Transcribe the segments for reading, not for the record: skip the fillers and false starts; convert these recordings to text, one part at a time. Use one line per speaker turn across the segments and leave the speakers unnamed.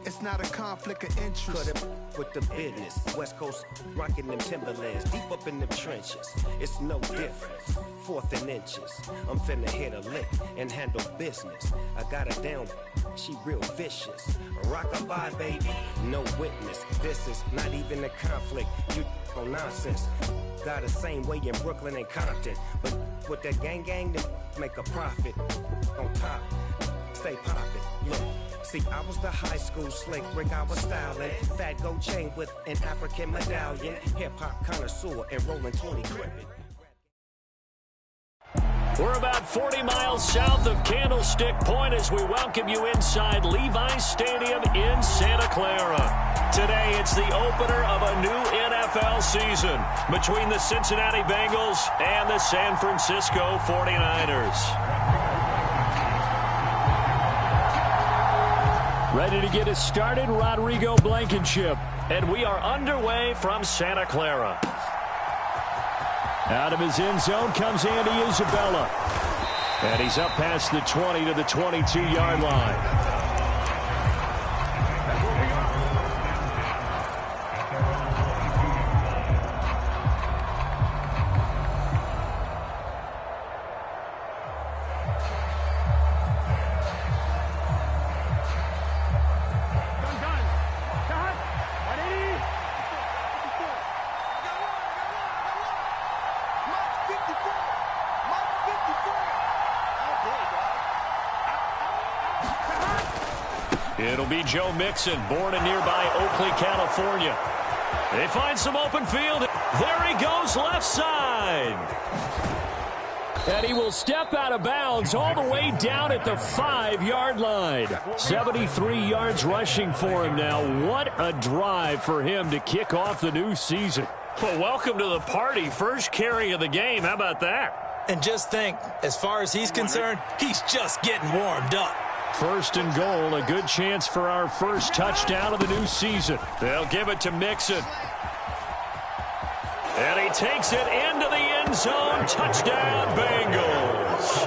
It's not a conflict of interest.
Cut it with the business. West Coast rocking them Timberlands, deep up in them trenches. It's no difference. 4th and inches. I'm finna hit a lick and handle business. I got her down, she real vicious. Rock-a-bye, baby, no witness. This is not even a conflict. You on nonsense. Got the same way in Brooklyn and Compton. But with that gang, then make a profit. On top, stay poppin'. Look. See, I was the high school slick Rick, I was styling. Fat gold chain with an African medallion. Hip-hop connoisseur and rolling 20 cribbing.
We're about 40 miles south of Candlestick Point as we welcome you inside Levi's Stadium in Santa Clara. Today, it's the opener of a new NFL season between the Cincinnati Bengals and the San Francisco 49ers. Ready to get us started, Rodrigo Blankenship. And we are underway from Santa Clara. Out of his end zone comes Andy Isabella. And he's up past the 20 to the 22-yard line. It'll be Joe Mixon, born in nearby Oakley, California. They find some open field. There he goes, left side. And he will step out of bounds all the way down at the 5-yard line. 73 yards rushing for him now. What a drive for him to kick off the new season. Well, welcome to the party. First carry of the game. How about that?
And just think, as far as he's concerned, he's just getting warmed up.
First and goal, a good chance for our first touchdown of the new season. They'll give it to Mixon. And he takes it into the end zone. Touchdown, Bengals.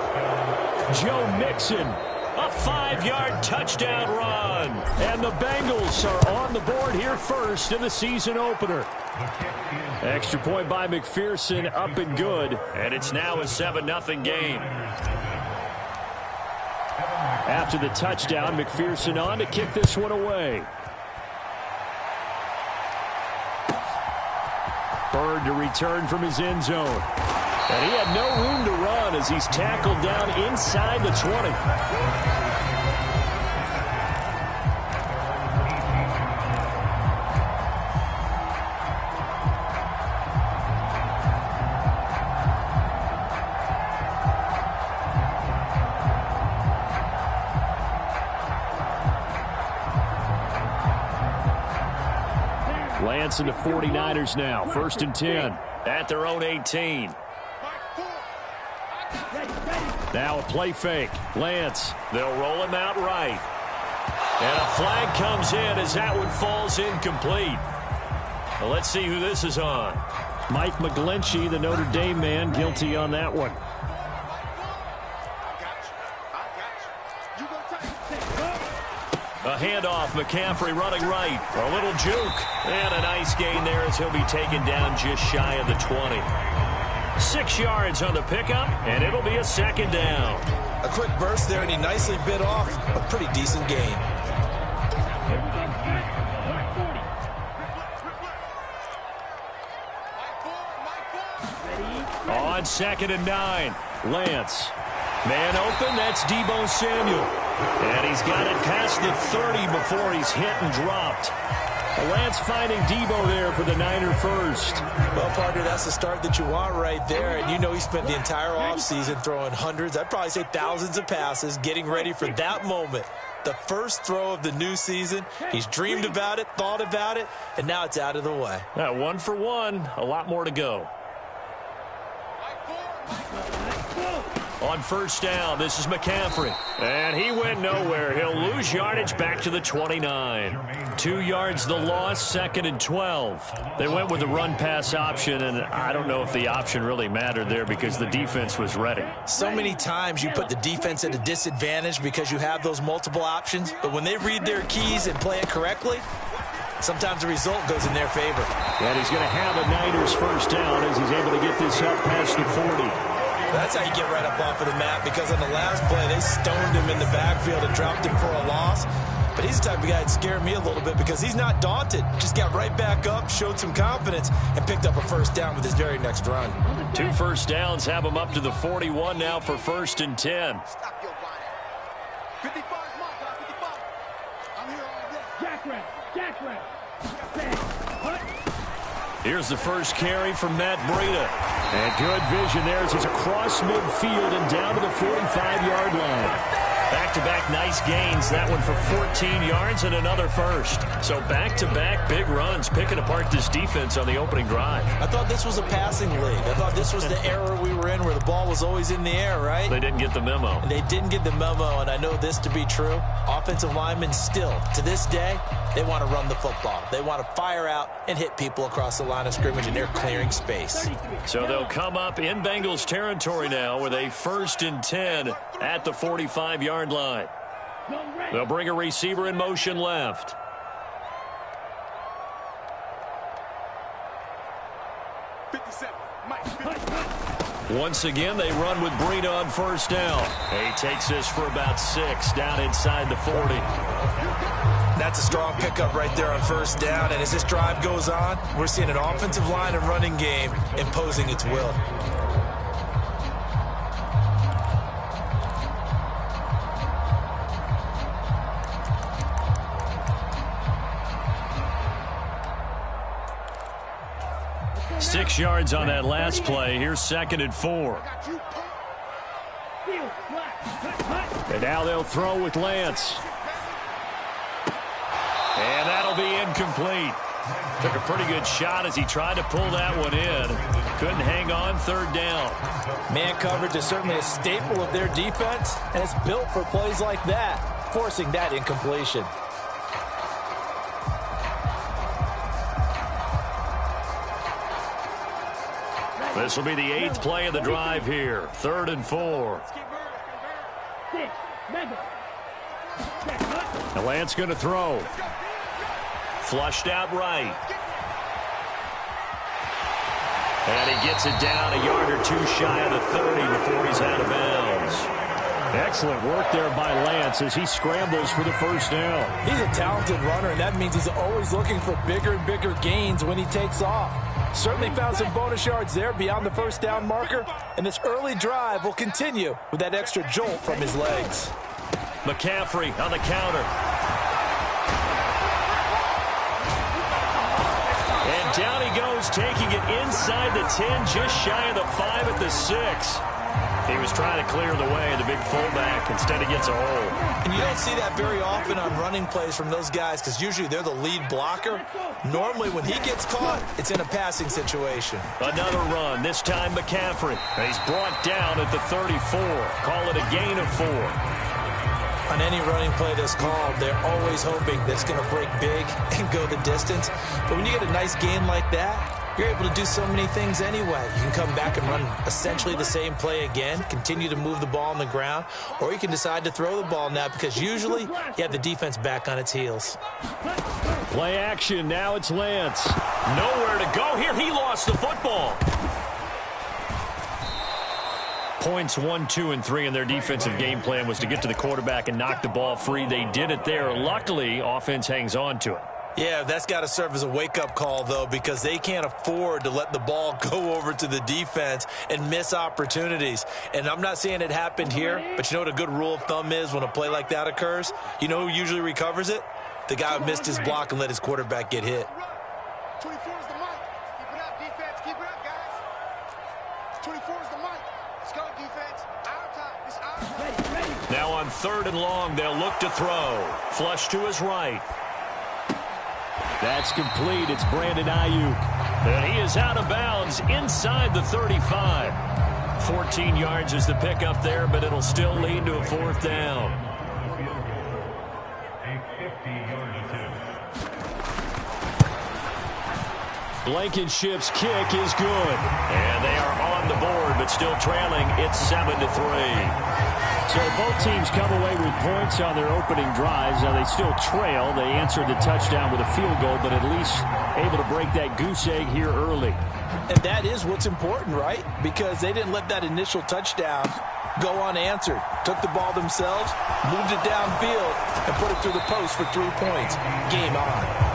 Joe Mixon, a 5-yard touchdown run. And the Bengals are on the board here first in the season opener. Extra point by McPherson, up and good. And it's now a 7-0 game. After the touchdown, McPherson on to kick this one away. Bird to return from his end zone. And he had no room to run as he's tackled down inside the 20. Lance and the 49ers now. 1st and 10 at their own 18. Now a play fake. Lance. They'll roll him out right. And a flag comes in as that one falls incomplete. Well, let's see who this is on. Mike McGlinchey, the Notre Dame man, guilty on that one. A handoff, McCaffrey running right. A little juke. And a nice gain there as he'll be taken down just shy of the 20. 6 yards on the pickup, and it'll be a 2nd down.
A quick burst there, and he nicely bit off a pretty decent gain.
On 2nd and 9, Lance. Man open, that's Deebo Samuel. And he's got it past the 30 before he's hit and dropped. Lance finding Deebo there for the Niner first.
Well, partner, that's the start that you want right there. And you know he spent the entire offseason throwing hundreds, I'd probably say thousands of passes, getting ready for that moment. The first throw of the new season. He's dreamed about it, thought about it, and now it's out of the way.
1 for 1, a lot more to go. On first down, this is McCaffrey. And he went nowhere. He'll lose yardage back to the 29. 2 yards the loss, 2nd and 12. They went with the run-pass option, and I don't know if the option really mattered there because the defense was ready.
So many times you put the defense at a disadvantage because you have those multiple options, but when they read their keys and play it correctly, sometimes the result goes in their favor.
And he's going to have a Niners first down as he's able to get this up past the 40.
That's how you get right up off of the mat, because on the last play, they stoned him in the backfield and dropped him for a loss. But he's the type of guy that scared me a little bit because he's not daunted. Just got right back up, showed some confidence, and picked up a first down with his very next run.
2 first downs have him up to the 41 now for 1st and 10.
Stop your bonnet. 55 is my time, 55. I'm here all day. Jack rep.
Here's the first carry from Matt Breida. And good vision there as it's across midfield and down to the 45-yard line. Back-to-back nice gains. That one for 14 yards and another first. So back-to-back big runs, picking apart this defense on the opening drive.
I thought this was a passing league. I thought this was the era we were in where the ball was always in the air, right?
They didn't get the memo.
They didn't get the memo, and I know this to be true. Offensive linemen still, to this day, they want to run the football. They want to fire out and hit people across the line of scrimmage, and they're clearing space.
So they'll come up in Bengals territory now with a 1st and 10 at the 45-yard line. They'll bring a receiver in motion left. Once again, they run with Breida on first down. He takes this for about 6 down inside the 40.
That's a strong pickup right there on first down, and as this drive goes on, we're seeing an offensive line and running game imposing its will.
Six yards on that last play. Here's 2nd and 4. And now they'll throw with Lance. And that'll be incomplete. Took a pretty good shot as he tried to pull that one in. Couldn't hang on, 3rd down.
Man coverage is certainly a staple of their defense, and it's built for plays like that, forcing that incompletion.
This will be the 8th play of the drive here. 3rd and 4. Now Lance going to throw. Flushed out right. And he gets it down a yard or 2 shy of the 30 before he's out of bounds. Excellent work there by Lance as he scrambles for the first down.
He's a talented runner, and that means he's always looking for bigger and bigger gains when he takes off. Certainly found some bonus yards there beyond the first down marker, and this early drive will continue with that extra jolt from his legs.
McCaffrey on the counter. And down he goes, taking it inside the 10, just shy of the 5 at the 6. He was trying to clear the way, the big fullback. Instead, he gets a hole.
And you don't see that very often on running plays from those guys because usually they're the lead blocker. Normally, when he gets caught, it's in a passing situation.
Another run, this time McCaffrey. He's brought down at the 34. Call it a gain of 4.
On any running play that's called, they're always hoping that it's going to break big and go the distance. But when you get a nice gain like that, you're able to do so many things anyway. You can come back and run essentially the same play again, continue to move the ball on the ground, or you can decide to throw the ball now because usually you have the defense back on its heels.
Play action. Now it's Lance. Nowhere to go here. He lost the football. Points 1, 2, and 3 in their defensive game plan was to get to the quarterback and knock the ball free. They did it there. Luckily, offense hangs on to it.
Yeah, that's got to serve as a wake-up call, though, because they can't afford to let the ball go over to the defense and miss opportunities. And I'm not saying it happened here, but you know what a good rule of thumb is when a play like that occurs? You know who usually recovers it? The guy who missed his block and let his quarterback get hit.
24 is the mic. Keep it up, defense. Keep it up, guys. 24 is the mic. Let's go, defense. Our time. It's our time.
Now on 3rd and long, they'll look to throw. Flush to his right. That's complete. It's Brandon Ayuk. And he is out of bounds inside the 35. 14 yards is the pickup there, but it'll still lead to a 4th down. Blankenship's kick is good. And they are on the board, but still trailing. It's 7-3.
So both teams come away with points on their opening drives. Now they still trail. They answered the touchdown with a field goal, but at least able to break that goose egg here early.
And that is what's important, right? Because they didn't let that initial touchdown go unanswered. Took the ball themselves, moved it downfield, and put it through the post for 3 points. Game on.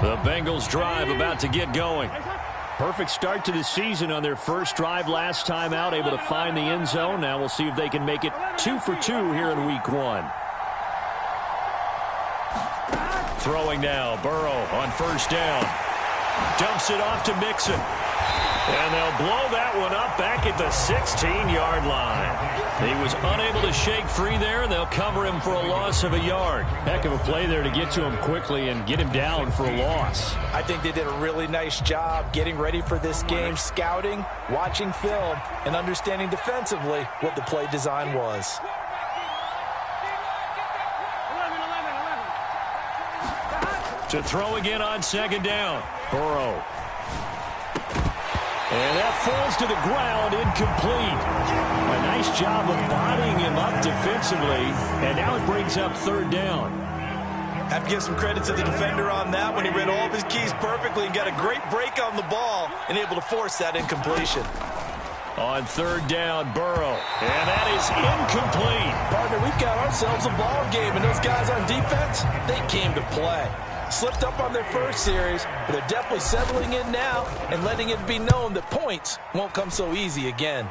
The Bengals drive about to get going.
Perfect start to the season on their first drive last time out, able to find the end zone. Now we'll see if they can make it 2 for 2 here in week 1.
Throwing now, Burrow on 1st down. Dumps it off to Mixon. And they'll blow that one up back at the 16-yard line. He was unable to shake free there, and they'll cover him for a loss of a yard.
Heck of a play there to get to him quickly and get him down for a loss.
I think they did a really nice job getting ready for this game, scouting, watching film, and understanding defensively what the play design was.
To throw again on 2nd down. Burrow. And that falls to the ground, incomplete.
A nice job of bodying him up defensively, and now it brings up 3rd down.
Have to give some credit to the defender on that when he read all of his keys perfectly and got a great break on the ball and able to force that incompletion.
On 3rd down, Burrow. And that is incomplete.
Partner, we've got ourselves a ball game, and those guys on defense, they came to play. Slipped up on their first series, but they're definitely settling in now and letting it be known that points won't come so easy again.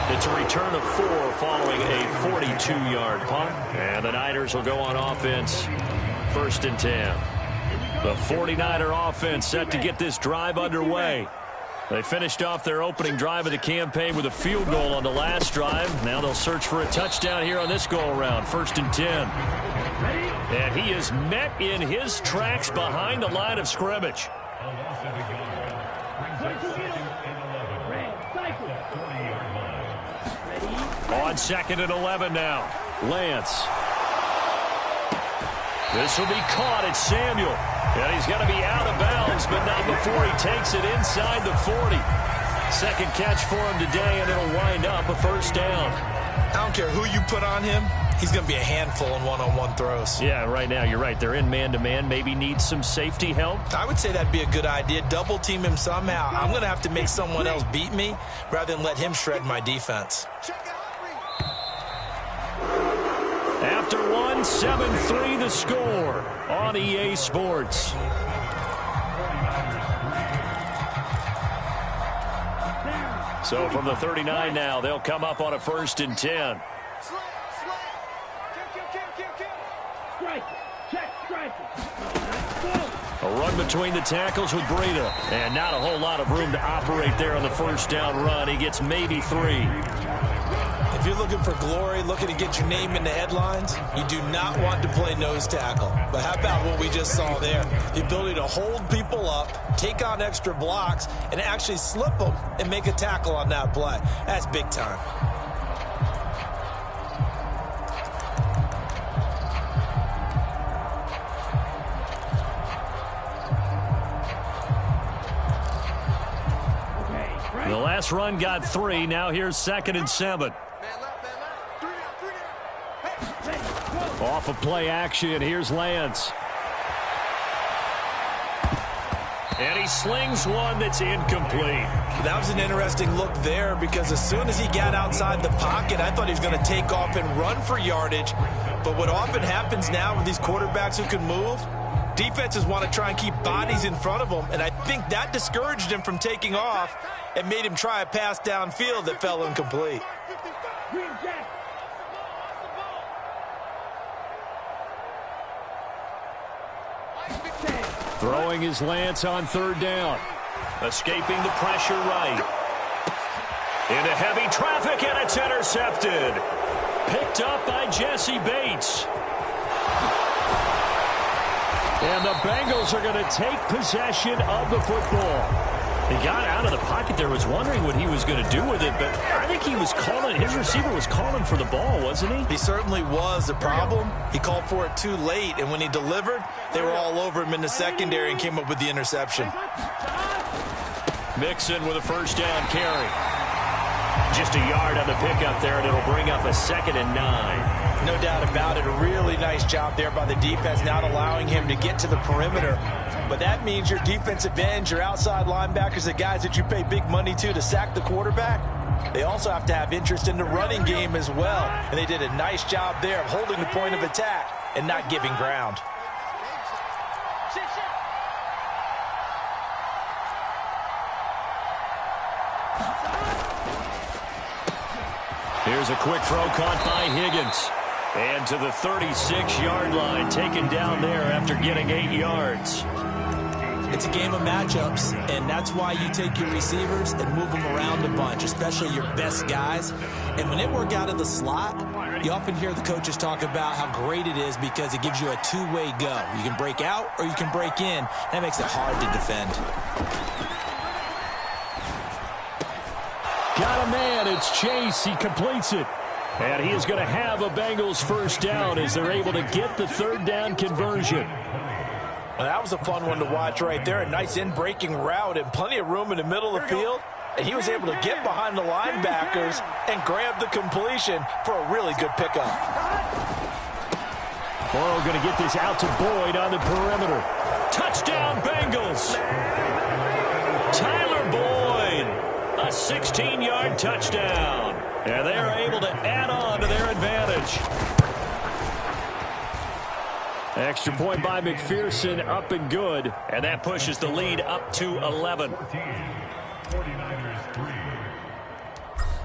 It's a return of 4 following a 42-yard punt. And the Niners will go on offense, 1st and 10. The 49er offense set to get this drive underway. They finished off their opening drive of the campaign with a field goal on the last drive. Now they'll search for a touchdown here on this go-around, 1st and 10. And he is met in his tracks behind the line of scrimmage. On 2nd and 11 now. Lance. This will be caught at Samuel. And he's going to be out of bounds, but not before he takes it inside the 40. Second catch for him today, and it'll wind up a 1st down.
I don't care who you put on him. He's going to be a handful in one-on-one throws.
Yeah, right now you're right. They're in man-to-man. Maybe needs some safety help.
I would say that'd be a good idea. Double team him somehow. I'm going to have to make someone else beat me rather than let him shred my defense.
After 1, 7-3 the score on EA Sports. So from the 39 now, they'll come up on a 1st and 10. A run between the tackles with Breida. And not a whole lot of room to operate there on the 1st down run. He gets maybe 3.
If you're looking for glory, looking to get your name in the headlines, you do not want to play nose tackle. But how about what we just saw there? The ability to hold people up, take on extra blocks, and actually slip them and make a tackle on that play. That's big time.
The last run got 3. Now here's 2nd and 7. Off of play action, here's Lance. And he slings one that's incomplete.
That was an interesting look there because as soon as he got outside the pocket, I thought he was going to take off and run for yardage. But what often happens now with these quarterbacks who can move, defenses want to try and keep bodies in front of them, and I think that discouraged him from taking off and made him try a pass downfield that fell incomplete.
Throwing his Lance on third down. Escaping the pressure right. Into heavy traffic, and it's intercepted. Picked up by Jesse Bates. And the Bengals are going to take possession of the football. He got out of the pocket there, was wondering what he was going to do with it, but I think he was calling, his receiver was calling for the ball, wasn't he?
He certainly was. The problem, he called for it too late, and when he delivered, they were all over him in the secondary and came up with the interception.
Mixon with a first down carry. Just a yard on the pickup there, and it'll bring up a 2nd and 9.
No doubt about it. A really nice job there by the defense, not allowing him to get to the perimeter. But that means your defensive ends, your outside linebackers, the guys that you pay big money to sack the quarterback, they also have to have interest in the running game as well. And they did a nice job there of holding the point of attack and not giving ground.
Here's a quick throw caught by Higgins. And to the 36-yard line, taken down there after getting 8 yards.
It's a game of matchups, and that's why you take your receivers and move them around a bunch, especially your best guys. And when they work out of the slot, you often hear the coaches talk about how great it is because it gives you a two-way go. You can break out or you can break in. That makes it hard to defend.
Got a man. It's Chase. He completes it. And he is going to have a Bengals first down as they're able to get the third down conversion.
Well, that was a fun one to watch right there. A nice in-breaking route and plenty of room in the middle of the field. And he was able to get behind the linebackers and grab the completion for a really good pickup.
Burrow going to get this out to Boyd on the perimeter. Touchdown, Bengals. Tyler Boyd, a 16-yard touchdown. And they are able to add on to their advantage. Extra point by McPherson, up and good. And that pushes the lead up to 11.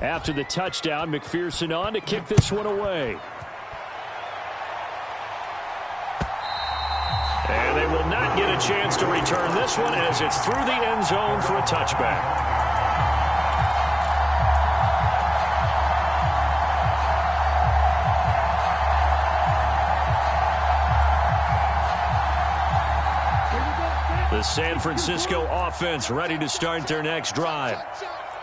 After the touchdown, McPherson on to kick this one away. And they will not get a chance to return this one as it's through the end zone for a touchback. The San Francisco offense ready to start their next drive.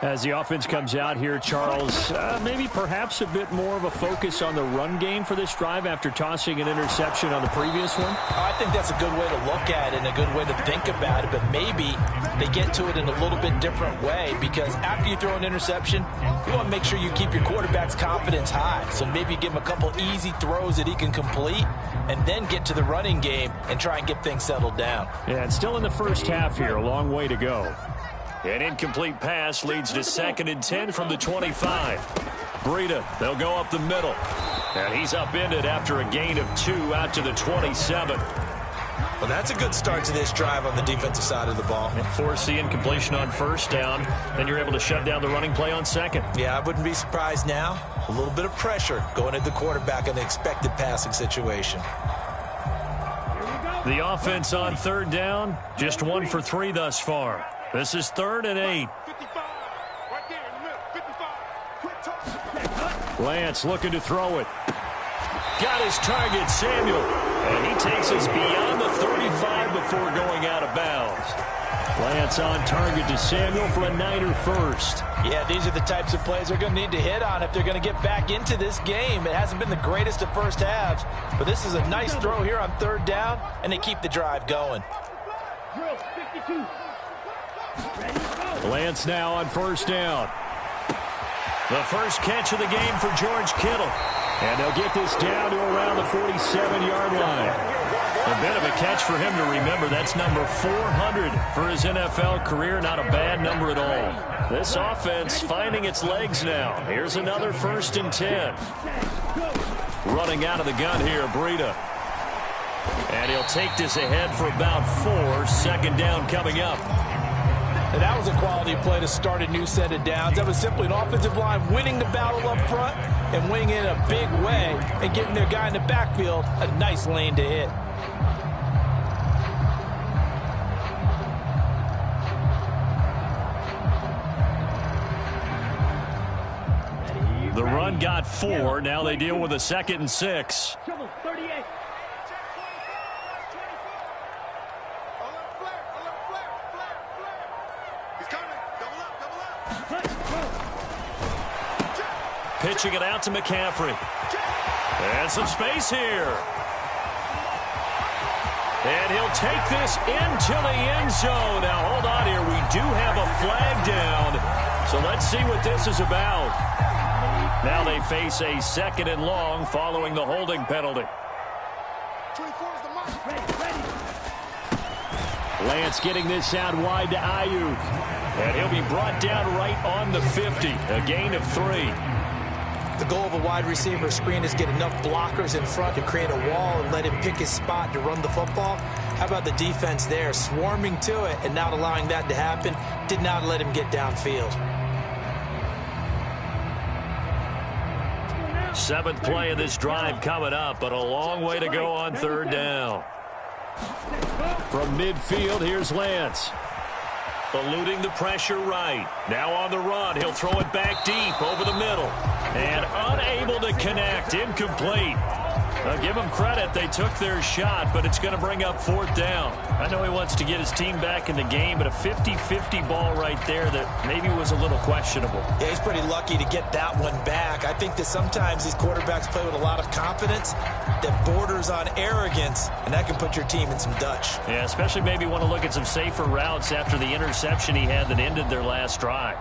As the offense comes out here, Charles, maybe perhaps a bit more of a focus on the run game for this drive after tossing an interception on the previous one?
I think that's a good way to look at it and a good way to think about it, but maybe they get to it in a little bit different way because after you throw an interception, you want to make sure you keep your quarterback's confidence high. So maybe give him a couple easy throws that he can complete and then get to the running game and try and get things settled down.
Yeah, it's still in the first half here, a long way to go. An incomplete pass leads to 2nd and 10 from the 25. Breida, they'll go up the middle. And he's upended after a gain of 2 out to the 27.
Well, that's a good start to this drive on the defensive side of the ball.
And force the incompletion on first down. Then you're able to shut down the running play on second.
Yeah, I wouldn't be surprised now. A little bit of pressure going at the quarterback in the expected passing situation.
The offense on third down, just 1 for 3 thus far. This is 3rd and 8. Lance looking to throw it. Got his target, Samuel. And he takes us beyond the 35 before going out of bounds. Lance on target to Samuel for a Niner first.
Yeah, these are the types of plays they're going to need to hit on if they're going to get back into this game. It hasn't been the greatest of first halves, but this is a nice throw here on 3rd down, and they keep the drive going.
Lance now on first down. The first catch of the game for George Kittle.
And they'll get this down to around the 47-yard line.
A bit of a catch for him to remember. That's number 400 for his NFL career. Not a bad number at all. This offense finding its legs now. Here's another 1st and 10. Running out of the gun here, Breida. And he'll take this ahead for about 4. 2nd down coming up.
And that was a quality play to start a new set of downs. That was simply an offensive line winning the battle up front and winning it in a big way and giving their guy in the backfield a nice lane to hit.
The run got 4. Now they deal with a 2nd and 6. Pitching it out to McCaffrey. And some space here. And he'll take this into the end zone. Now, hold on here. We do have a flag down. So let's see what this is about. Now they face a 2nd and long following the holding penalty.
24 is the mark.
Lance getting this out wide to Ayuk.
And he'll be brought down right on the 50. A gain of 3.
The goal of a wide receiver screen is get enough blockers in front to create a wall and let him pick his spot to run the football. How about the defense there, swarming to it and not allowing that to happen? Did not let him get downfield.
7th play of this drive coming up, but a long way to go on 3rd down.
From midfield, here's Lance.
Eluding the pressure right. Now on the run. He'll throw it back deep over the middle. And unable to connect. Incomplete. Give them credit. They took their shot, but it's going to bring up 4th down. I know he wants to get his team back in the game, but a 50-50 ball right there that maybe was a little questionable.
Yeah, he's pretty lucky to get that one back. I think that sometimes these quarterbacks play with a lot of confidence that borders on arrogance, and that can put your team in some Dutch.
Yeah, especially maybe want to look at some safer routes after the interception he had that ended their last drive.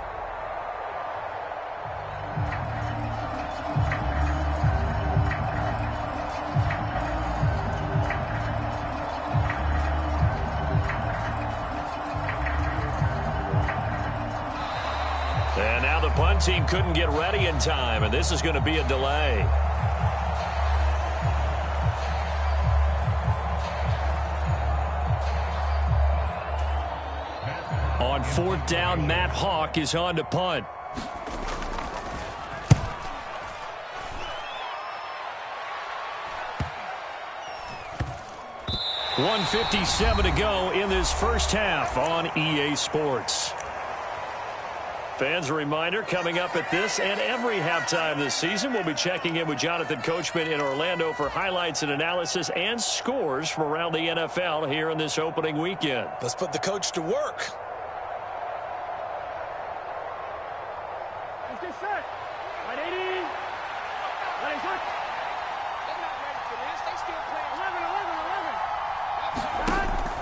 And now the punt team couldn't get ready in time, and this is going to be a delay. On 4th down, Matt Hawk is on to punt. .157 to go in this first half on EA Sports. Fans, a reminder, coming up at this and every halftime this season, we'll be checking in with Jonathan Coachman in Orlando for highlights and analysis and scores from around the NFL here in this opening weekend.
Let's put the coach to work.
Let's get set. 180. Ready, switch. They're not ready for this. They still playing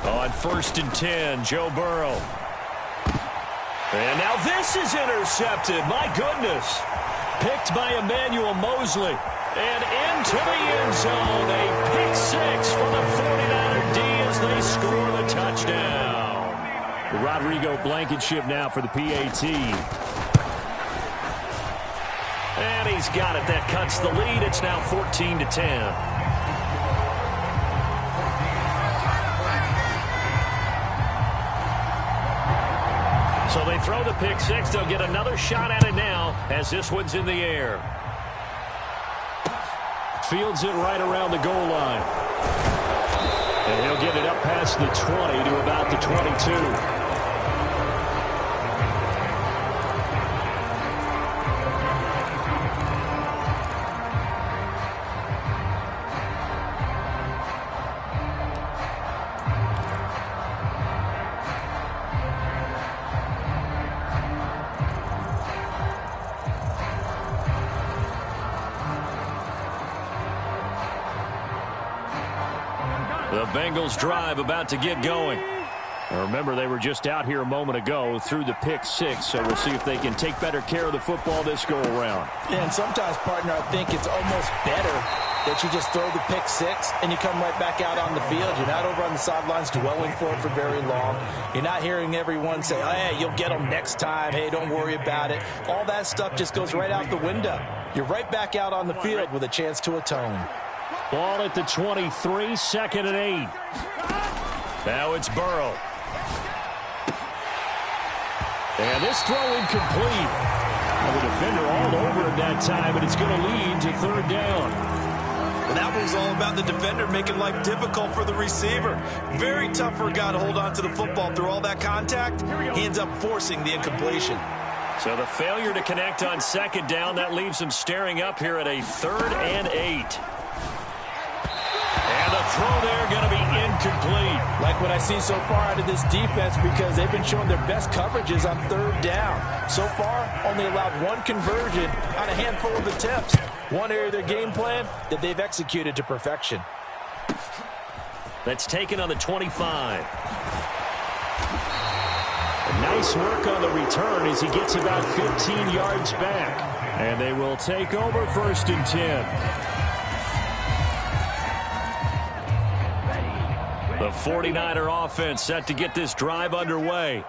11.
On 1st and 10, Joe Burrow. And now this is intercepted. My goodness. Picked by Emmanuel Mosley. And into the end zone. A pick 6 for the 49er D as they score the touchdown.
Rodrigo Blankenship now for the PAT.
And he's got it. That cuts the lead. It's now 14-10. So they throw the pick 6. They'll get another shot at it now as this one's in the air.
Fields it right around the goal line. And he'll get it up past the 20 to about the 22. The Bengals drive about to get going. Remember, they were just out here a moment ago through the pick six, so we'll see if they can take better care of the football this go-around.
Yeah, and sometimes, partner, I think it's almost better that you just throw the pick six and you come right back out on the field. You're not over on the sidelines dwelling for it for very long. You're not hearing everyone say, oh, hey, you'll get them next time. Hey, don't worry about it. All that stuff just goes right out the window. You're right back out on the field with a chance to atone.
Ball at the 23, 2nd and 8. Now it's Burrow. And this throw incomplete. And the defender all over it that time, and it's going to lead to 3rd down.
Well, that was all about the defender making life difficult for the receiver. Very tough for a guy to hold on to the football through all that contact. He ends up forcing the incompletion.
So the failure to connect on 2nd down, that leaves them staring up here at a 3rd and 8. And the throw there going to be incomplete.
Like what I see so far out of this defense, because they've been showing their best coverages on 3rd down. So far, only allowed 1 conversion on a handful of attempts. One area of their game plan that they've executed to perfection.
That's taken on the 25.
Nice work on the return as he gets about 15 yards back. And they will take over 1st and 10.
The 49er offense set to get this drive underway.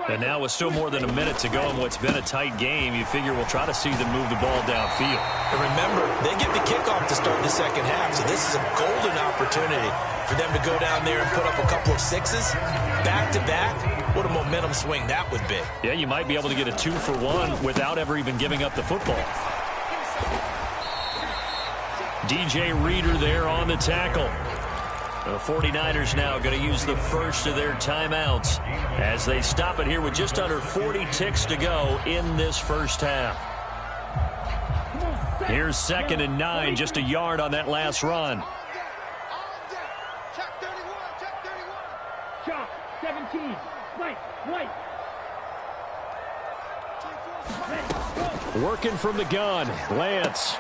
And now with still more than a minute to go in what's been a tight game, you figure we'll try to see them move the ball downfield.
And remember, they get the kickoff to start the 2nd half, so this is a golden opportunity for them to go down there and put up a couple of sixes back-to-back. What a momentum swing that would be.
Yeah, you might be able to get a 2-for-1 without ever even giving up the football. DJ Reader there on the tackle. The 49ers now going to use the first of their timeouts as they stop it here with just under 40 ticks to go in this first half. Here's 2nd and 9, just a yard on that last run.
Check 31, check 31.
Shot 17, right.
Working from the gun, Lance.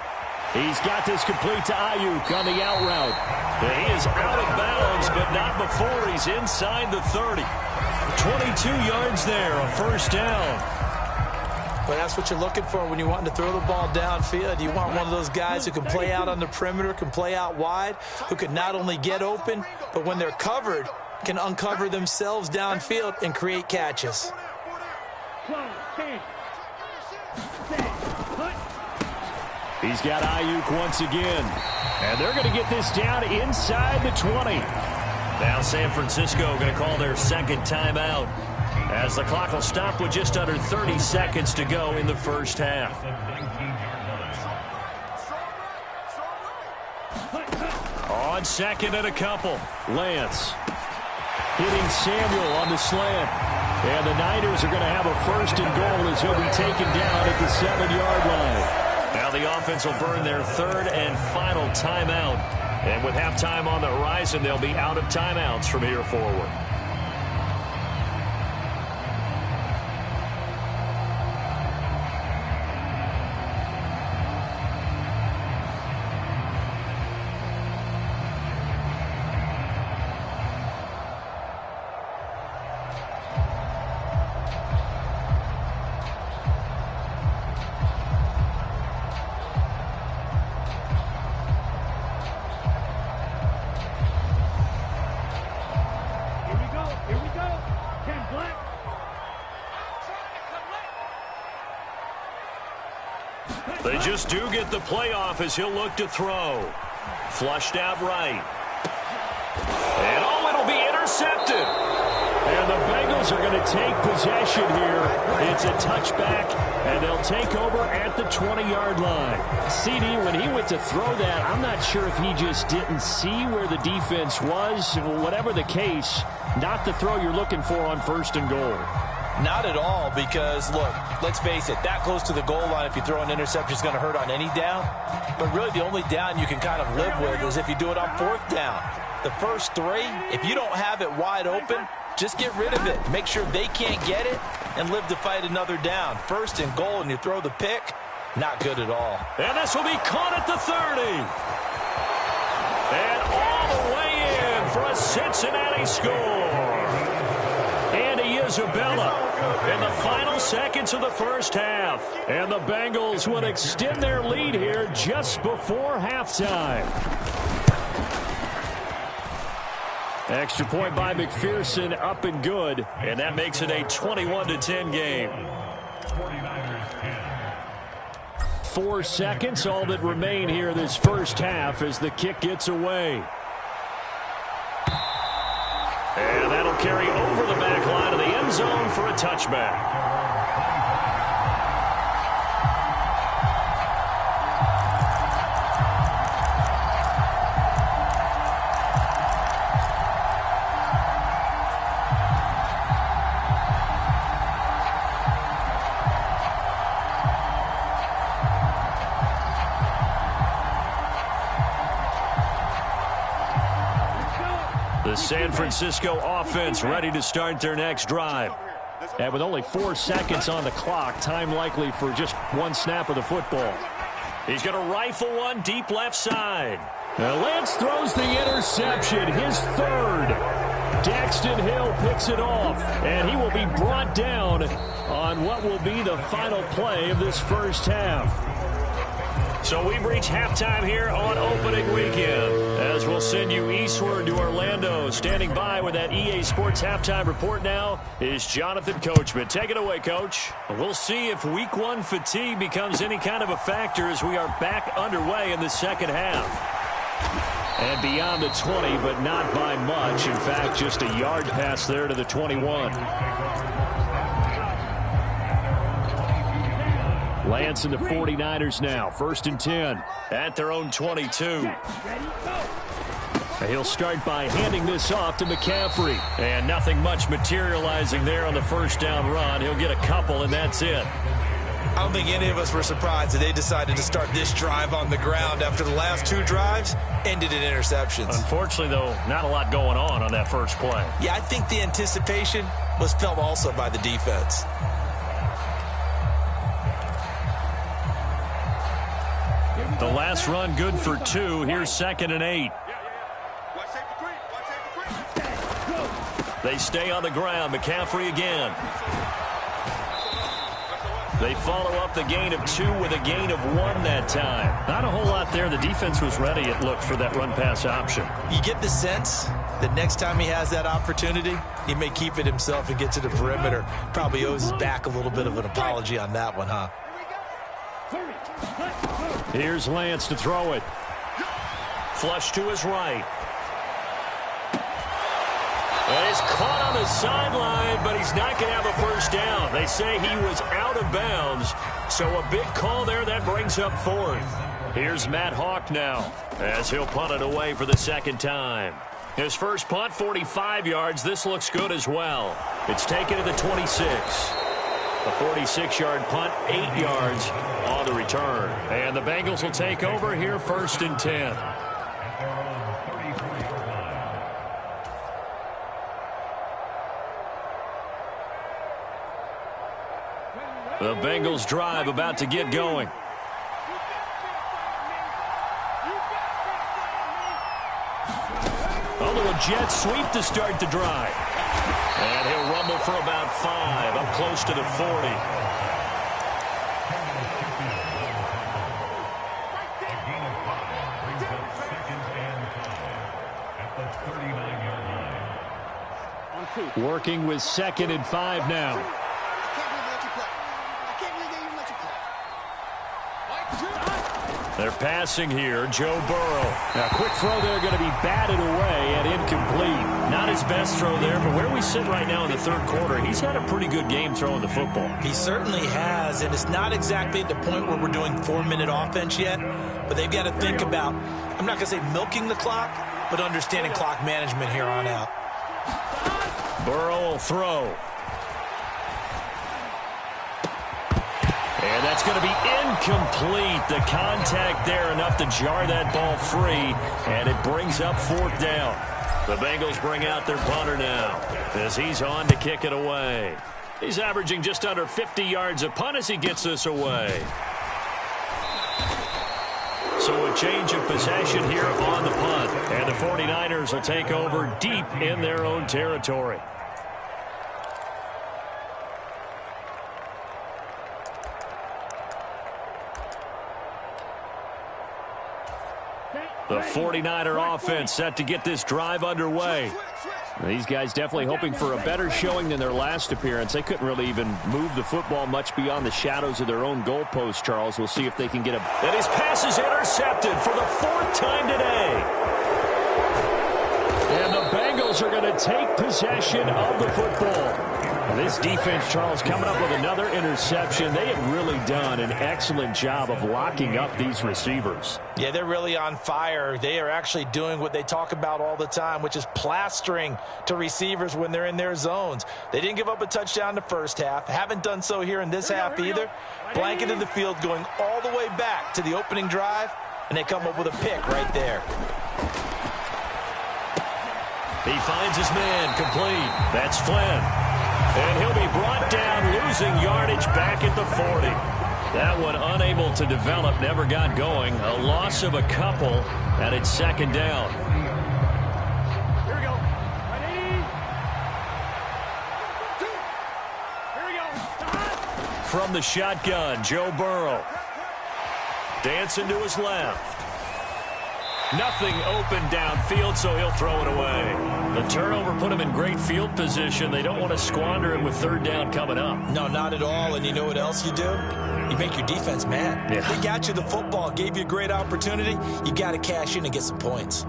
He's got this complete to Ayuk on the out route. He is out of bounds, but not before he's inside the 30. 22 yards there, a 1st down.
Well, that's what you're looking for when you want to throw the ball downfield. You want one of those guys who can play out on the perimeter, can play out wide, who can not only get open, but when they're covered, can uncover themselves downfield and create catches.
He's got Ayuk once again. And they're going to get this down inside the 20.
Now San Francisco going to call their 2nd timeout as the clock will stop with just under 30 seconds to go in the first half. On 2nd and a couple.
Lance hitting Samuel on the slant. And the Niners are going to have a 1st and goal as he'll be taken down at the 7-yard line.
Now the offense will burn their 3rd and final timeout. And with halftime on the horizon, they'll be out of timeouts from here forward. They just do get the playoff as he'll look to throw. Flushed out right. And oh, it'll be intercepted.
And the Bengals are going to take possession here. It's a touchback, and they'll take over at the 20-yard line. CD, when he went to throw that, I'm not sure if he just didn't see where the defense was. Whatever the case, not the throw you're looking for on 1st and goal.
Not at all, because, look, let's face it, that close to the goal line, if you throw an interception, is going to hurt on any down. But really, the only down you can kind of live with is if you do it on 4th down. The first 3, if you don't have it wide open, just get rid of it. Make sure they can't get it and live to fight another down. 1st and goal, and you throw the pick, not good at all.
And this will be caught at the 30. And all the way in for a Cincinnati score. Isabella in the final seconds of the first half. And the Bengals will extend their lead here just before halftime. Extra point by McPherson, up and good. And that makes it a 21-10 game. 4 seconds, all that remain here this first half as the kick gets away. And that'll carry over the back line of the end zone for a touchback. The San Francisco offense ready to start their next drive. And with only 4 seconds on the clock, time likely for just one snap of the football. He's going to rifle one deep left side. Now Lance throws the interception, his third. Daxton Hill picks it off, and he will be brought down on what will be the final play of this first half. So we've reached halftime here on opening weekend, as we'll send you eastward to Orlando. Standing by with that EA Sports halftime report now is Jonathan Coachman. Take it away, Coach. We'll see if week one fatigue becomes any kind of a factor as we are back underway in the second half. And beyond the 20, but not by much. In fact, just a yard pass there to the 21. Lance and the 49ers now. 1st and 10 at their own 22. He'll start by handing this off to McCaffrey. And nothing much materializing there on the first down run. He'll get a couple, and that's it.
I don't think any of us were surprised that they decided to start this drive on the ground after the last 2 drives ended in interceptions.
Unfortunately, though, not a lot going on that first play.
Yeah, I think the anticipation was felt also by the defense.
The last run good for 2. Here's 2nd and 8. They stay on the ground. McCaffrey again. They follow up the gain of 2 with a gain of 1 that time. Not a whole lot there. The defense was ready, it looked, for that run-pass option.
You get the sense that next time he has that opportunity, he may keep it himself and get to the perimeter. Probably owes his back a little bit of an apology on that one, huh?
Here's Lance to throw it. Flush to his right. And he's caught on the sideline, but he's not going to have a first down. They say he was out of bounds, so a big call there that brings up 4th. Here's Matt Hawk now, as he'll punt it away for the 2nd time. His first punt, 45 yards. This looks good as well. It's taken to the 26. A 46-yard punt, 8 yards on the return. And the Bengals will take over here, 1st and 10. The Bengals drive about to get going. A little jet sweep to start the drive. And he'll rumble for about 5, up close to the 40. Working with 2nd and 5 now. They're passing here, Joe Burrow. Now, quick throw there, going to be batted away and incomplete. Not his best throw there, but where we sit right now in the 3rd quarter, he's had a pretty good game throwing the football.
He certainly has, and it's not exactly at the point where we're doing 4-minute offense yet, but they've got to think about, I'm not going to say milking the clock, but understanding clock management here on out.
Burrow will throw. And that's going to be incomplete. The contact there enough to jar that ball free, and it brings up 4th down. The Bengals bring out their punter now as he's on to kick it away. He's averaging just under 50 yards a punt as he gets this away. So a change of possession here on the punt, and the 49ers will take over deep in their own territory. The 49er offense set to get this drive underway.
These guys definitely hoping for a better showing than their last appearance. They couldn't really even move the football much beyond the shadows of their own goalpost, Charles. We'll see if they can get a...
And his pass is intercepted for the 4th time today.
And the Bengals are going to take possession of the football. This defense, Charles, coming up with another interception. They have really done an excellent job of locking up these receivers.
Yeah, they're really on fire. They are actually doing what they talk about all the time, which is plastering to receivers when they're in their zones. They didn't give up a touchdown in the first half. Haven't done so here in this half either. Blanketed the field going all the way back to the opening drive, and they come up with a pick right there.
He finds his man complete. That's Flynn. And he'll be brought down, losing yardage back at the 40. That one unable to develop, never got going. A loss of a couple, and it's 2nd down.
Here we go. Ready? Here we go.
From the shotgun, Joe Burrow. Dancing to his left. Nothing open downfield, so he'll throw it away. The turnover put him in great field position. They don't want to squander it with 3rd down coming up.
No, not at all. And you know what else you do? You make your defense mad.
Yeah.
They got you the football, gave you a great opportunity. You got to cash in and get some points.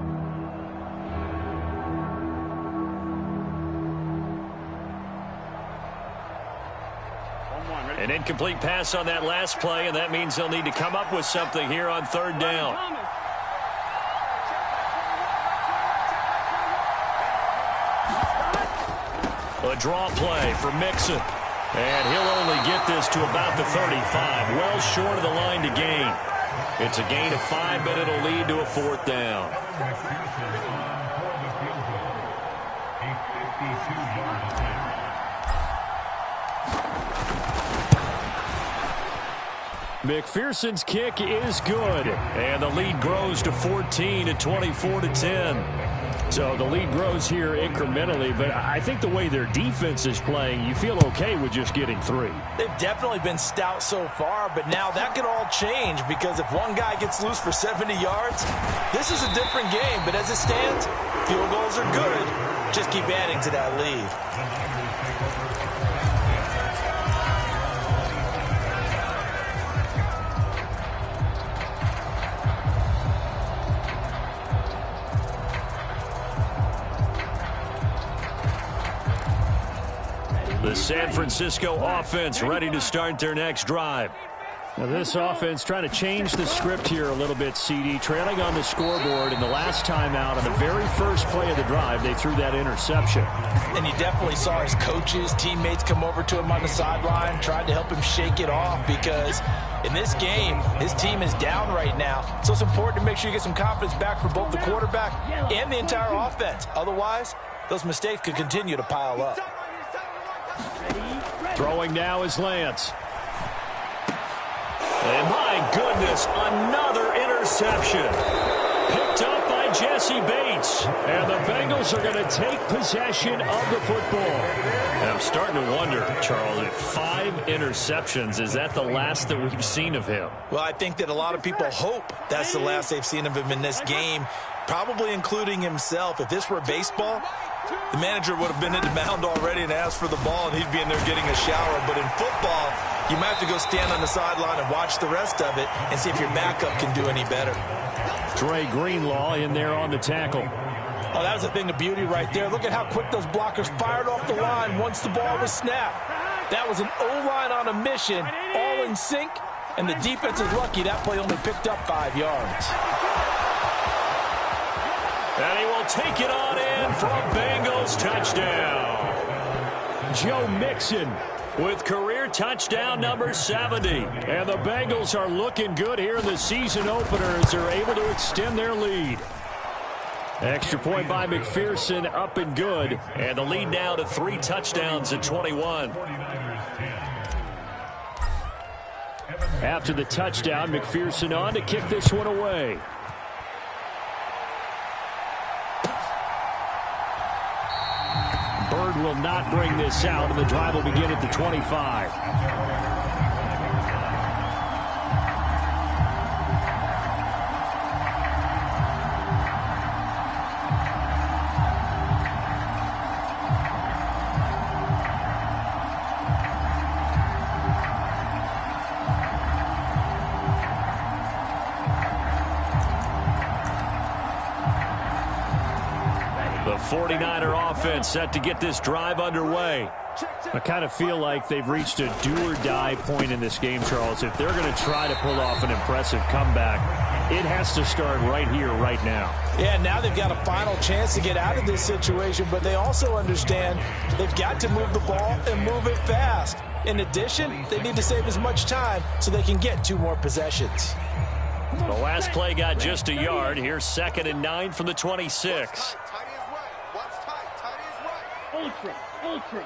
An incomplete pass on that last play, and that means they'll need to come up with something here on 3rd down. A draw play for Mixon. And he'll only get this to about the 35. Well short of the line to gain. It's a gain of 5, but it'll lead to a 4th down.
McPherson's kick is good.
And the lead grows to 14 at 24-10.
So the lead grows here incrementally, but I think the way their defense is playing, you feel okay with just getting 3.
They've definitely been stout so far, but now that could all change because if one guy gets loose for 70 yards, this is a different game. But as it stands, field goals are good. Just keep adding to that lead.
The San Francisco offense ready to start their next drive.
Now this offense trying to change the script here a little bit, CD. Trailing on the scoreboard, and the last time out on the very first play of the drive, they threw that interception.
And you definitely saw his coaches, teammates come over to him on the sideline, tried to help him shake it off because in this game, his team is down right now. So it's important to make sure you get some confidence back for both the quarterback and the entire offense. Otherwise, those mistakes could continue to pile up.
Throwing now is Lance.
And my goodness, another interception. Picked up by Jesse Bates.
And the Bengals are going to take possession of the football.
And I'm starting to wonder, Charles, if 5 interceptions, is that the last that we've seen of him?
Well, I think that a lot of people hope that's the last they've seen of him in this game, probably including himself. If this were baseball, the manager would have been in the mound already and asked for the ball, and he'd be in there getting a shower. But in football, you might have to go stand on the sideline and watch the rest of it and see if your backup can do any better.
Dre Greenlaw in there on the tackle.
Oh, that was a thing of beauty right there. Look at how quick those blockers fired off the line once the ball was snapped. That was an O-line on a mission, all in sync, and the defense is lucky that play only picked up 5 yards.
And he will take it on in for a Bengals touchdown.
Joe Mixon
with career touchdown number 70.
And the Bengals are looking good here in the season opener as they're able to extend their lead.
Extra point by McPherson, up and good. And the lead now to 3 touchdowns at 21.
After the touchdown, McPherson on to kick this one away. Bird will not bring this out, and the drive will begin at the 25.
49er offense set to get this drive underway.
I kind of feel like they've reached a do-or-die point in this game, Charles. If they're going to try to pull off an impressive comeback, it has to start right here, right now.
Yeah, now they've got a final chance to get out of this situation, but they also understand they've got to move the ball and move it fast. In addition, they need to save as much time so they can get 2 more possessions.
The last play got just a yard. Here's 2nd and 9 from the 26.
Ultra.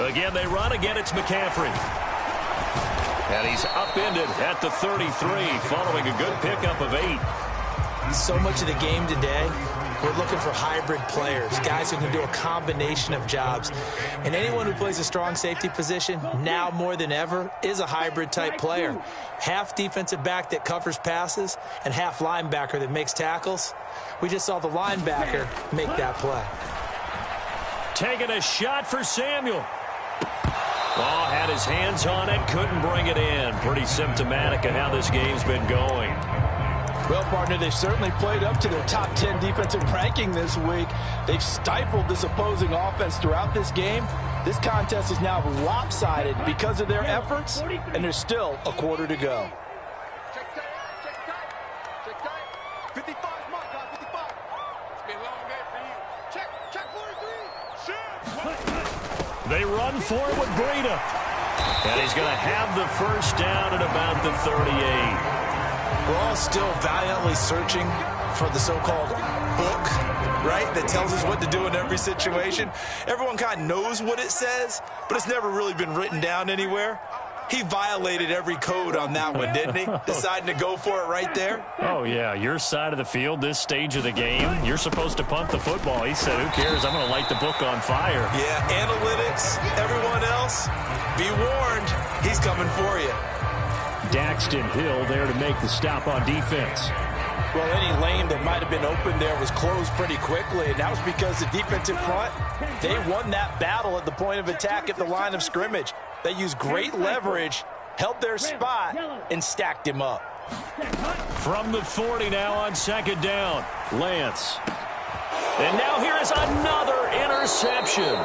Again, they run. Again, it's McCaffrey. And he's upended at the 33 following a good pickup of 8.
So much of the game today, we're looking for hybrid players, guys who can do a combination of jobs. And anyone who plays a strong safety position, now more than ever, is a hybrid type player. Half defensive back that covers passes and half linebacker that makes tackles. We just saw the linebacker make that play.
Taking a shot for Samuel. Oh, had his hands on it, couldn't bring it in. Pretty symptomatic of how this game's been going.
Well, partner, they've certainly played up to their top 10 defensive ranking this week. They've stifled this opposing offense throughout this game. This contest is now lopsided because of their efforts, and there's still a quarter to go.
Check tight. 55 mark, guys, 55. It's been a long day for you. Check 43.
They run forward with Breida. And he's going to have the first down at about the 38.
We're all still valiantly searching for the so-called book, right, that tells us what to do in every situation. Everyone kind of knows what it says, but it's never really been written down anywhere. He violated every code on that one, didn't he? Deciding to go for it right there.
Oh, yeah, your side of the field, this stage of the game, you're supposed to punt the football. He said, who cares? I'm going to light the book on fire.
Yeah, analytics, everyone else, be warned, he's coming for you.
Daxton Hill there to make the stop on defense.
Well, any lane that might have been open there was closed pretty quickly, and that was because the defensive front, they won that battle at the point of attack at the line of scrimmage. They used great leverage, held their spot, and stacked him up.
From the 40 now on 2nd down, Lance. And now here is another interception.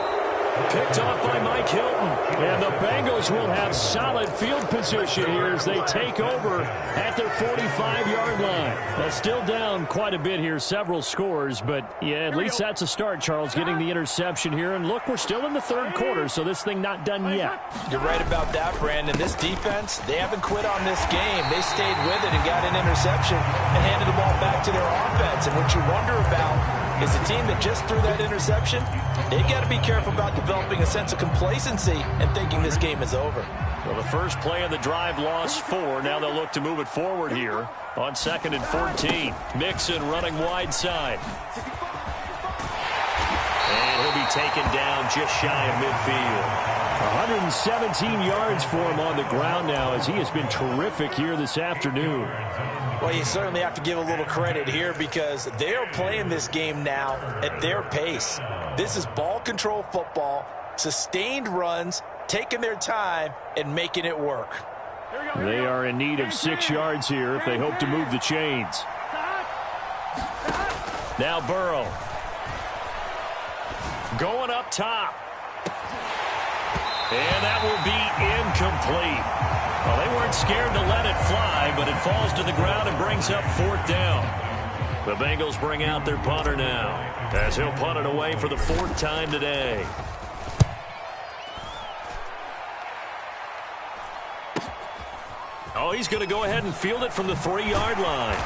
Picked off by Mike Hilton. And the Bengals will have solid field position here as they take over at their 45-yard line. Well, still down quite a bit here, several scores, but yeah, at least that's a start, Charles, getting the interception here. And look, we're still in the 3rd quarter, so this thing not done yet.
You're right about that, Brandon. This defense, they haven't quit on this game. They stayed with it and got an interception and handed the ball back to their offense. And what you wonder about is the team that just threw that interception, they got to be careful about developing a sense of complacency and thinking this game is over.
Well, the first play of the drive lost 4. Now they'll look to move it forward here on 2nd and 14. Mixon running wide side. And he'll be taken down just shy of midfield.
117 yards for him on the ground now as he has been terrific here this afternoon.
Well, you certainly have to give a little credit here because they are playing this game now at their pace. This is ball control football, sustained runs, taking their time and making it work.
They are in need of 6 yards here if they hope to move the chains.
Now Burrow. Going up top. And that will be incomplete. Well, they weren't scared to let it fly, but it falls to the ground and brings up 4th down. The Bengals bring out their punter now, as he'll punt it away for the 4th time today. Oh, he's going to go ahead and field it from the 3-yard line.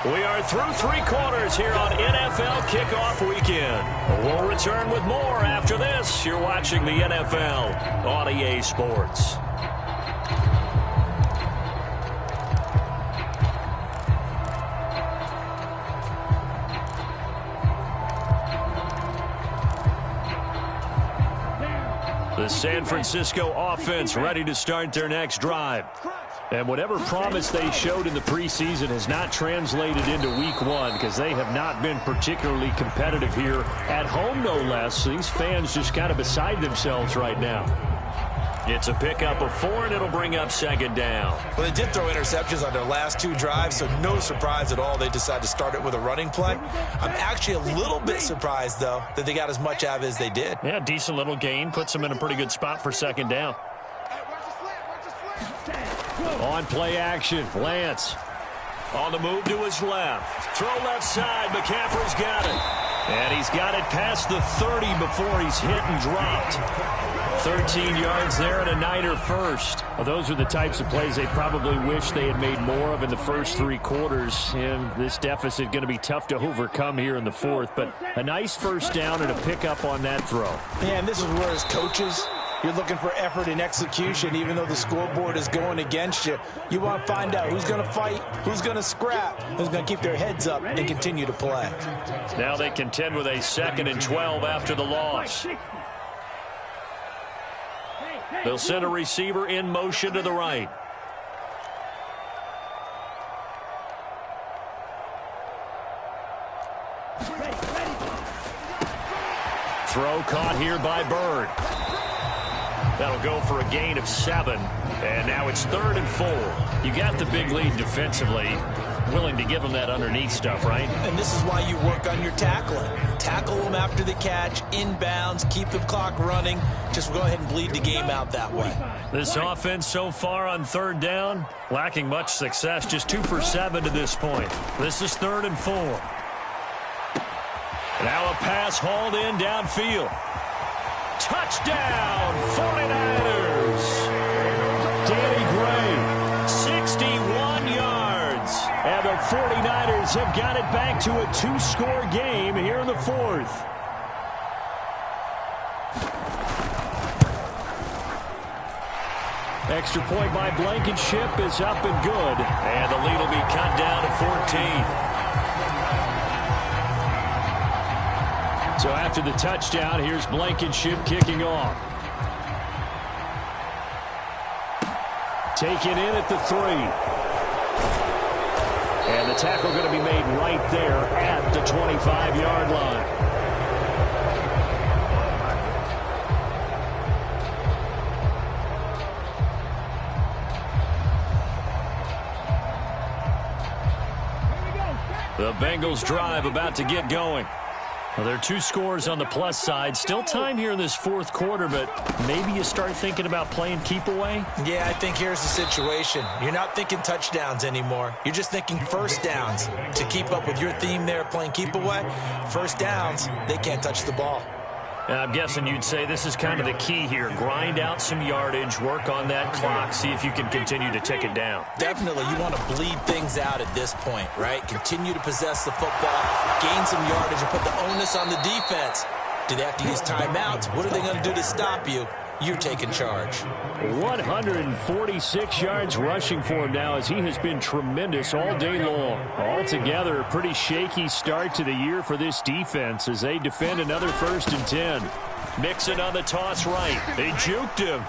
We are through 3 quarters here on NFL Kickoff Weekend. We'll return with more after this. You're watching the NFL on EA Sports. The San Francisco offense ready to start their next drive. And whatever promise they showed in the preseason has not translated into week 1 because they have not been particularly competitive here at home, no less. These fans just kind of beside themselves right now. It's a pickup of 4, and it'll bring up second down.
Well, they did throw interceptions on their last 2 drives, so no surprise at all they decided to start it with a running play. I'm actually a little bit surprised, though, that they got as much out of it as they did.
Yeah, decent little gain. Puts them in a pretty good spot for second down. On play action, Lance. On the move to his left. Throw left side. McCaffrey's got it. And he's got it past the 30 before he's hit and dropped. 13 yards there and a Niner first.
Well, those are the types of plays they probably wish they had made more of in the first 3 quarters. And this deficit going to be tough to overcome here in the fourth. But a nice first down and a pickup on that throw.
Yeah, and this is where as coaches, you're looking for effort and execution, even though the scoreboard is going against you. You want to find out who's going to fight, who's going to scrap, who's going to keep their heads up and continue to play.
Now they contend with a 2nd and 12 after the loss. They'll send a receiver in motion to the right. Throw caught here by Bird. That'll go for a gain of 7. And now it's 3rd and 4. You got the big lead defensively. Willing to give them that underneath stuff, right?
And this is why you work on your tackling. Tackle them after the catch, inbounds, keep the clock running. Just go ahead and bleed the game out that way.
This offense so far on 3rd down, lacking much success. Just 2 for 7 to this point. This is 3rd and 4. Now a pass hauled in downfield. Touchdown, 49ers. Danny Gray, 61 yards. And the 49ers have got it back to a 2-score game here in the 4th. Extra point by Blankenship is up and good. And the lead will be cut down to 14. So after the touchdown, here's Blankenship kicking off. Taken in at the 3. And the tackle going to be made right there at the 25-yard line. The Bengals drive about to get going. Well, there are 2 scores on the plus side. Still time here in this 4th quarter, but maybe you start thinking about playing keep away?
Yeah, I think here's the situation. You're not thinking touchdowns anymore. You're just thinking first downs. To keep up with your theme there, playing keep away, first downs, they can't touch the ball.
I'm guessing you'd say this is kind of the key here. Grind out some yardage, work on that clock, see if you can continue to tick it down.
Definitely. You want to bleed things out at this point, right? Continue to possess the football, gain some yardage, and put the onus on the defense. Do they have to use timeouts? What are they going to do to stop you? You're taking charge.
146 yards rushing for him now as he has been tremendous all day long. Altogether, a pretty shaky start to the year for this defense as they defend another 1st and 10.
Mixon on the toss right. They juked him.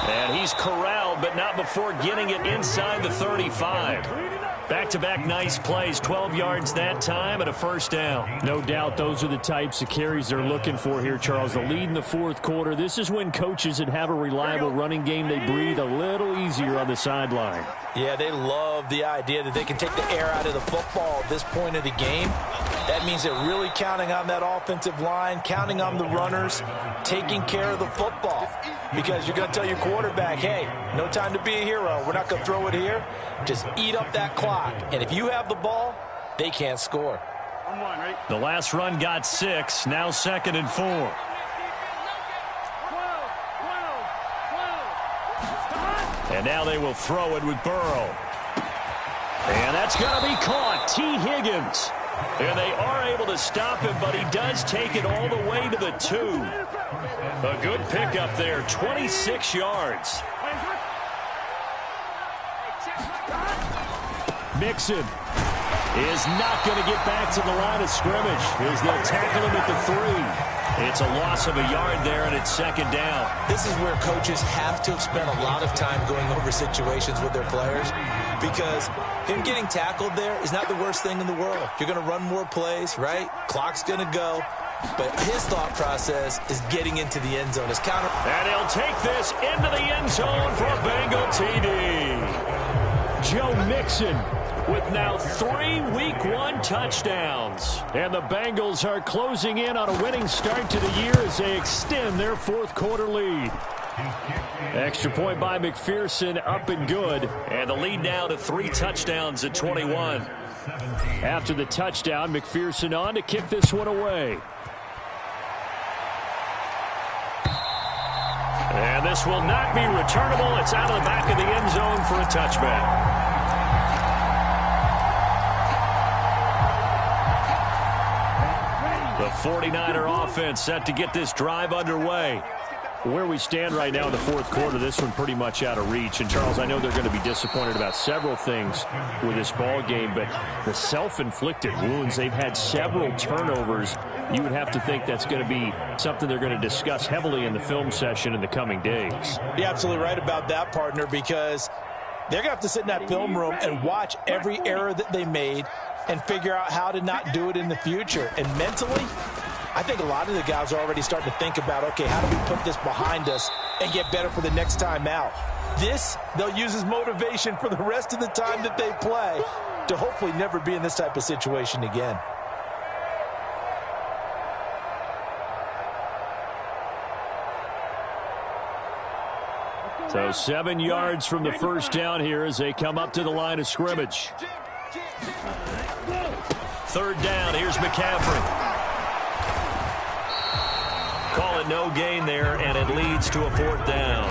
And he's corralled, but not before getting it inside the 35. Back-to-back nice plays, 12 yards that time and a 1st down.
No doubt those are the types of carries they're looking for here, Charles. The lead in the 4th quarter. This is when coaches that have a reliable running game, they breathe a little easier on the sideline.
Yeah, they love the idea that they can take the air out of the football at this point of the game. That means they're really counting on that offensive line, counting on the runners, taking care of the football. Because you're going to tell your quarterback, hey, no time to be a hero. We're not going to throw it here. Just eat up that clock. And if you have the ball, they can't score.
The last run got 6. Now 2nd and 4. And now they will throw it with Burrow. And that's going to be caught. T. Higgins. And they are able to stop him, but he does take it all the way to the 2. A good pickup there, 26 yards.
Mixon is not going to get back to the line of scrimmage as they'll tackle him at the 3.
It's a loss of a yard there, and it's 2nd down.
This is where coaches have to spend a lot of time going over situations with their players because him getting tackled there is not the worst thing in the world. You're going to run more plays, right? Clock's going to go. But his thought process is getting into the end zone. His counter.
And he'll take this into the end zone for a Bengal TD. Joe Mixon with now 3 Week 1 touchdowns. And the Bengals are closing in on a winning start to the year as they extend their fourth quarter lead. Extra point by McPherson, up and good. And the lead now to 3 touchdowns at 21. After the touchdown, McPherson on to kick this one away. And this will not be returnable. It's out of the back of the end zone for a touchback. The 49er offense set to get this drive underway. Where we stand right now in the fourth quarter, this one pretty much out of reach. And, Charles, I know they're going to be disappointed about several things with this ball game, but the self-inflicted wounds, they've had several turnovers. You would have to think that's going to be something they're going to discuss heavily in the film session in the coming days.
You're absolutely right about that, partner, because they're going to have to sit in that film room and watch every error that they made and figure out how to not do it in the future. And mentally, I think a lot of the guys are already starting to think about, okay, how do we put this behind us and get better for the next time out? This, they'll use as motivation for the rest of the time that they play to hopefully never be in this type of situation again.
So 7 yards from the first down here as they come up to the line of scrimmage. Third down, here's McCaffrey. Call it no gain there, and it leads to a fourth down.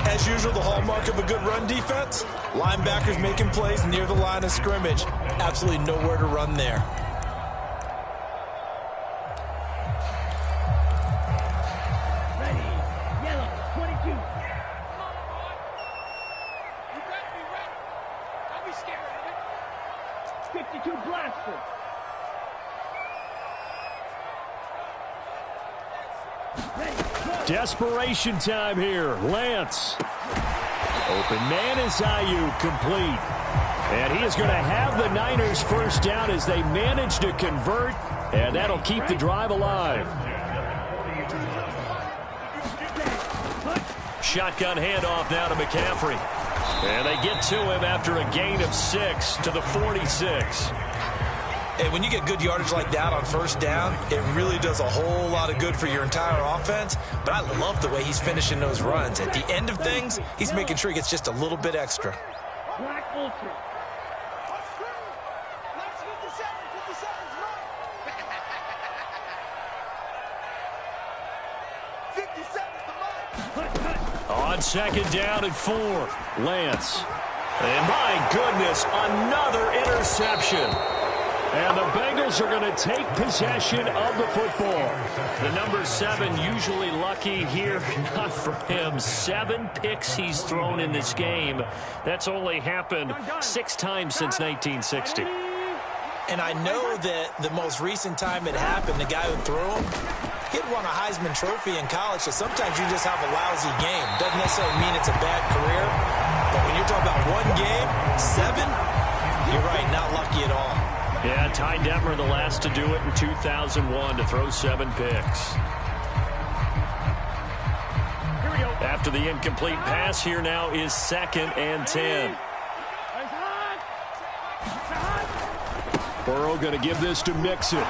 As usual, the hallmark of a good run defense, linebackers making plays near the line of scrimmage. Absolutely nowhere to run there.
Ready. Yellow. 22. You better be ready. Don't be scared of it. 52 blaster.
Desperation time here. Lance. Open man is Ayuk, complete. And he is going to have the Niners first down as they manage to convert, and that'll keep the drive alive. Shotgun handoff now to McCaffrey. And they get to him after a gain of 6 to the 46.
And when you get good yardage like that on first down, it really does a whole lot of good for your entire offense. But I love the way he's finishing those runs. At the end of things, he's making sure he gets just a little bit extra.
Black Ultra.
On second down and 4, Lance. And my goodness, another interception. And the Bengals are going to take possession of the football. The number 7 usually lucky here. Not for him. 7 picks he's thrown in this game. That's only happened 6 times since 1960.
And I know that the most recent time it happened, the guy who threw him, he had won a Heisman Trophy in college, so sometimes you just have a lousy game. Doesn't necessarily mean it's a bad career, but when you're talking about one game, 7, you're right, not lucky at all.
Yeah, Ty Detmer, the last to do it in 2001, to throw 7 picks. After the incomplete pass, here now is 2nd and 10. Burrow going to give this to Mixon.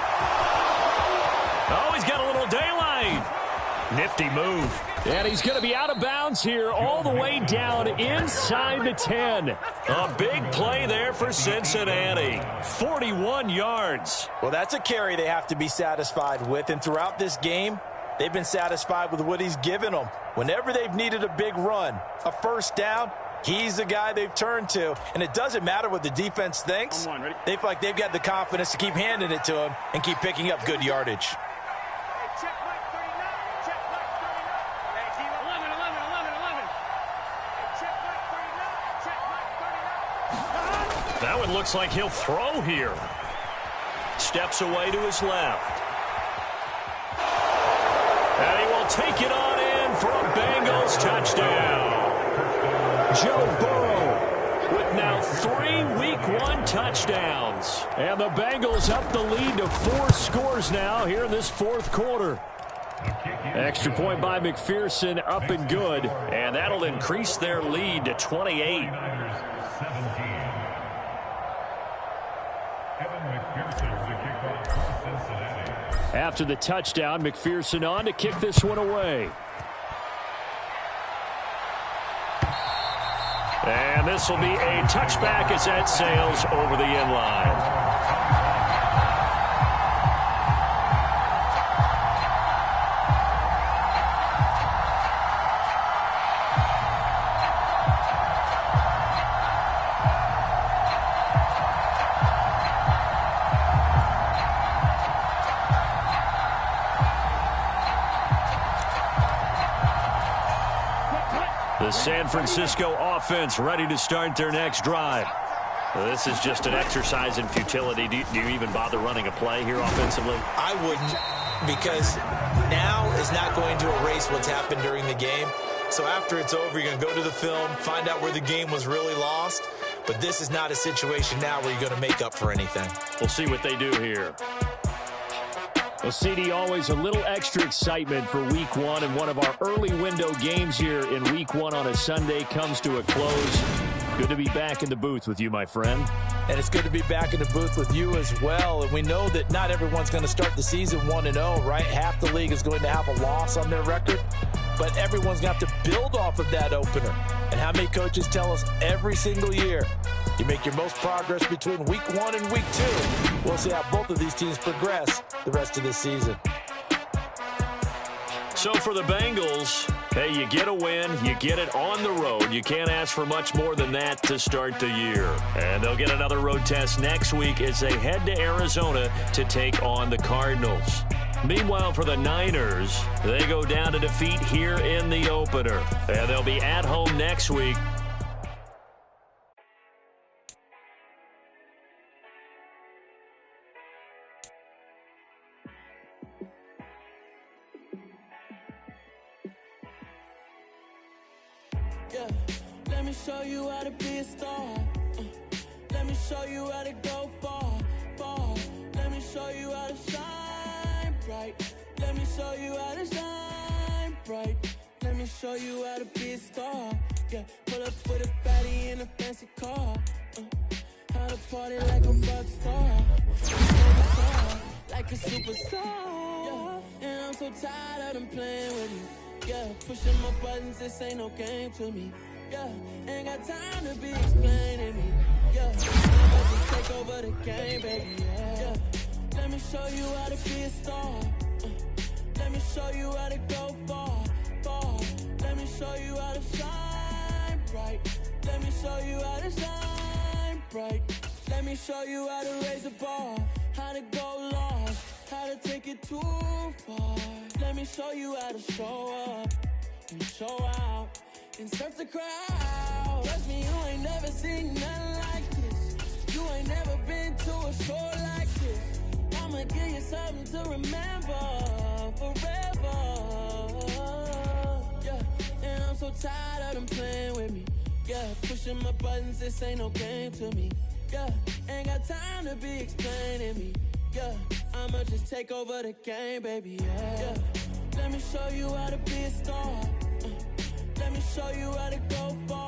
Oh, he's got a little daylight. Nifty move. And he's going to be out of bounds here all the way down inside the 10. A big play there for Cincinnati. 41 yards.
Well, that's a carry they have to be satisfied with. And throughout this game, they've been satisfied with what he's given them. Whenever they've needed a big run, a first down, he's the guy they've turned to. And it doesn't matter what the defense thinks. They feel like they've got the confidence to keep handing it to him and keep picking up good yardage.
That one looks like he'll throw here. Steps away to his left. And he will take it on in for a Bengals touchdown. Joe Burrow with now 3 Week 1 touchdowns.
And the Bengals up the lead to 4 scores now here in this fourth quarter.
Extra point by McPherson, up and good. And that'll increase their lead to 28.
After the touchdown, McPherson on to kick this one away.
And this will be a touchback as that sails over the end line. The San Francisco offense ready to start their next drive. This is just an exercise in futility. Do you even bother running a play here offensively?
I wouldn't, because now is not going to erase what's happened during the game. So after it's over, you're going to go to the film, find out where the game was really lost. But this is not a situation now where you're going to make up for anything.
We'll see what they do here.
Well, CD, always a little extra excitement for Week 1, and one of our early window games here in Week 1 on a Sunday comes to a close. Good to be back in the booth with you, my friend.
And it's good to be back in the booth with you as well. And we know that not everyone's going to start the season 1-0, right? Half the league is going to have a loss on their record. But everyone's going to have to build off of that opener. And how many coaches tell us every single year, you make your most progress between Week 1 and Week 2. We'll see how both of these teams progress the rest of this season.
So for the Bengals, hey, you get a win, you get it on the road. You can't ask for much more than that to start the year. And they'll get another road test next week as they head to Arizona to take on the Cardinals. Meanwhile, for the Niners, they go down to defeat here in the opener. And they'll be at home next week.
Yeah, let me show you how to be a star. Let me show you how to go far, far. Let me show you how to shine bright. Let me show you how to shine bright. Let me show you how to be a star. Yeah, pull up with a fatty in a fancy car. How to party like a rock star. Like a superstar. Yeah, and I'm so tired of them playing with me. Yeah, pushing my buttons, this ain't no game to me. Yeah, ain't got time to be explaining me. Yeah, I'm about to take over the game, baby. Yeah, let me show you how to be a star. Let me show you how to go far, far. Let me show you how to shine bright. Let me show you how to shine bright. Let me show you how to raise the bar, how to go lost, how to take it too far. Let me show you how to show up and show out and surf the crowd. Trust me, you ain't never seen nothing like this. You ain't never been to a show like this. I'ma give you something to remember forever. Yeah, and I'm so tired of them playing with me. Yeah, pushing my buttons, this ain't no game to me. Yeah, ain't got time to be explaining me. Yeah, I'ma just take over the game, baby. Yeah, let me show you how to be a star. Let me show you how to go far.